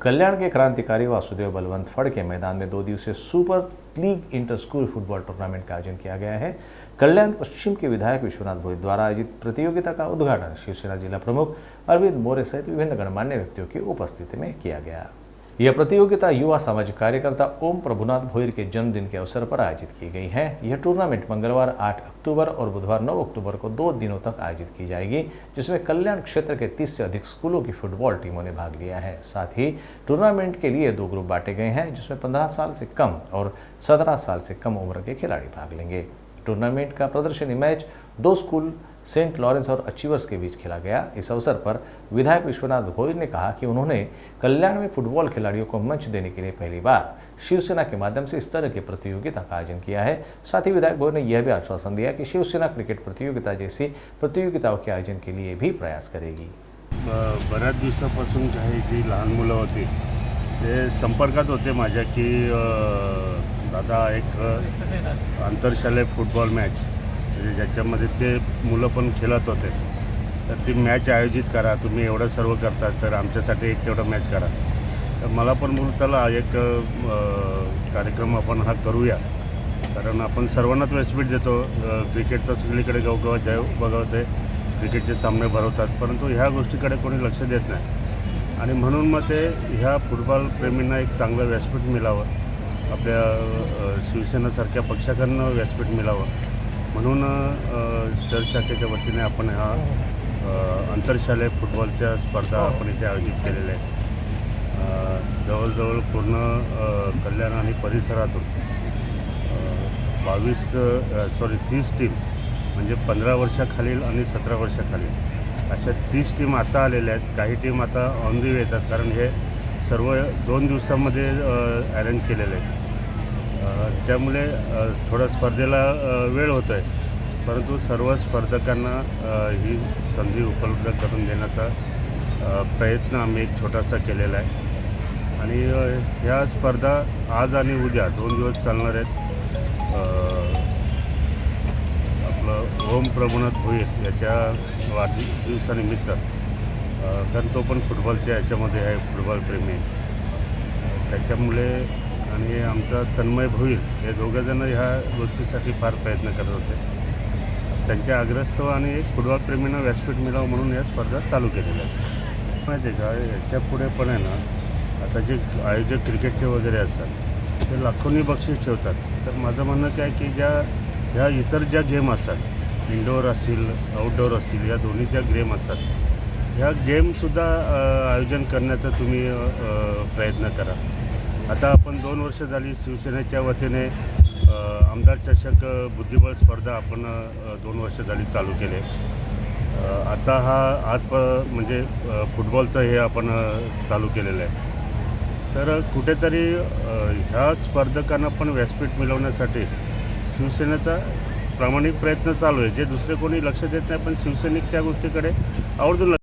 कल्याण के क्रांतिकारी वासुदेव बलवंत फड़के मैदान में 2 दिवसीय super league inter school football tournament का आयोजन किया गया है। कल्याण पश्चिम के विधायक विश्वनाथ भोईर द्वारा आयोजित प्रतियोगिता का उद्घाटन शिवसेना जिला प्रमुख अरविंद मोरे सहित विभिन्न गणमान्य व्यक्तियों की उपस्थिति में किया गया। यह प्रतियोगिता युवा सामाजिक कार्यकर्ता ओम प्रभुनाथ भोईर के जन्मदिन के अवसर पर आयोजित की गई है। यह टूर्नामेंट मंगलवार 8 अक्टूबर और बुधवार 9 अक्टूबर को 2 दिनों तक आयोजित की जाएगी, जिसमें कल्याण क्षेत्र के 30 से अधिक स्कूलों की फुटबॉल टीमों ने भाग लिया है। साथ ही टूर्नामेंट के लिए 2 ग्रुप बांटे गए हैं, जिसमें 15 साल से कम और 17 साल से कम उम्र के खिलाड़ी भाग लेंगे। टूर्नामेंट का प्रदर्शनी मैच 2 स्कूल सेंट लॉरेंस और अचीवर्स के बीच खेला गया। इस अवसर पर विधायक विश्वनाथ भोईर ने कहा कि उन्होंने कल्याण में फुटबॉल खिलाड़ियों को मंच देने के लिए पहली बार शिवसेना के माध्यम से इस तरह की प्रतियोगिता का आयोजन किया है। साथ ही विधायक भोईर ने यह भी आश्वासन दिया कि शिवसेना क्रिकेट प्रतियोगिता जैसी प्रतियोगिताओं के आयोजन के लिए भी प्रयास करेगी। बऱ्याच दिवसापासून काही जी लहान मुलं होती ते संपर्कात होते माझ्या की दादा एक आंतरशालेय फुटबॉल मॅच म्हणजे ज्याच्यामध्ये ते मुलं पण खेळत होते, तर ती मॅच आयोजित करा, तुम्ही एवढं सर्व करता तर आमच्यासाठी एक तेवढं मॅच करा। तर मला पण बोलू चला एक कार्यक्रम आपण हा करूया, कारण आपण सर्वांनाच व्यासपीठ देतो। क्रिकेट तर सगळीकडे गावगावात जय बघवते, क्रिकेटचे सामने भरवतात, परंतु ह्या गोष्टीकडे कोणी लक्ष देत नाही आणि म्हणून मग ते ह्या फुटबॉल प्रेमींना एक चांगलं व्यासपीठ मिळावं, आपल्या शिवसेनासारख्या पक्षाकडनं व्यासपीठ मिळावं म्हणून शहर शाखेच्या वतीने आपण हा आंतरशालेय फुटबॉलच्या स्पर्धा आपण इथे आयोजित केलेल्या आहेत। जवळजवळ पूर्ण कल्याण आणि परिसरातून 30 टीम म्हणजे 15 वर्षाखालील आणि 17 वर्षाखालील अशा 30 टीम आता आलेल्या आहेत। काही टीम आता ऑन दी वे येतात, कारण हे सर्व 2 दिवसामध्ये अरेंज केलेलं आहे। त्यामुळे थोडा स्पर्धेला वेळ होतो आहे, परंतु सर्व स्पर्धकांना ही संधी उपलब्ध करून देण्याचा प्रयत्न आम्ही एक छोटासा केलेला आहे आणि ह्या स्पर्धा आज आणि उद्या 2 दिवस चालणार आहेत। आपलं ओम प्रभुनाथ भोईर याच्या वाढदिवसानिमित्त, कारण तो पण फुटबॉलच्या याच्यामध्ये आहे, फुटबॉल प्रेमी आहे, त्याच्यामुळे आणि आमचा तन्मय भोईर हे दोघंजण ह्या गोष्टीसाठी फार प्रयत्न करत होते। त्यांच्या आग्रहास्तव आणि एक फुटबॉल प्रेमींना व्यासपीठ मिळावं म्हणून या स्पर्धा चालू केलेल्या आहेत। माहिती आहे का, याच्या पुढे पण आहे ना, आता जे आयोजक क्रिकेटचे वगैरे असतात ते लाखोंनी बक्षीस ठेवतात। तर माझं म्हणणं काय की ह्या इतर ज्या गेम असतात, इनडोअर असतील आउटडोअर असतील, या दोन्ही ज्या गेम असतात, ह्या गेमसुद्धा आयोजन करण्याचा तुम्ही प्रयत्न करा। आता आपण 2 वर्ष झाली शिवसेनेच्या वतीने आमदार चषक बुद्धिबळ स्पर्धा आपण 2 वर्ष झाली चालू केले। आता हा म्हणजे फुटबॉलचं हे आपण चालू केलेलं आहे। तर कुठेतरी ह्या स्पर्धकांना पण व्यासपीठ मिळवण्यासाठी शिवसेनेचा प्रामाणिक प्रयत्न चालू आहे, जे दुसरे कोणी लक्ष देत नाही, पण शिवसैनिक त्या गोष्टीकडे आवर्जून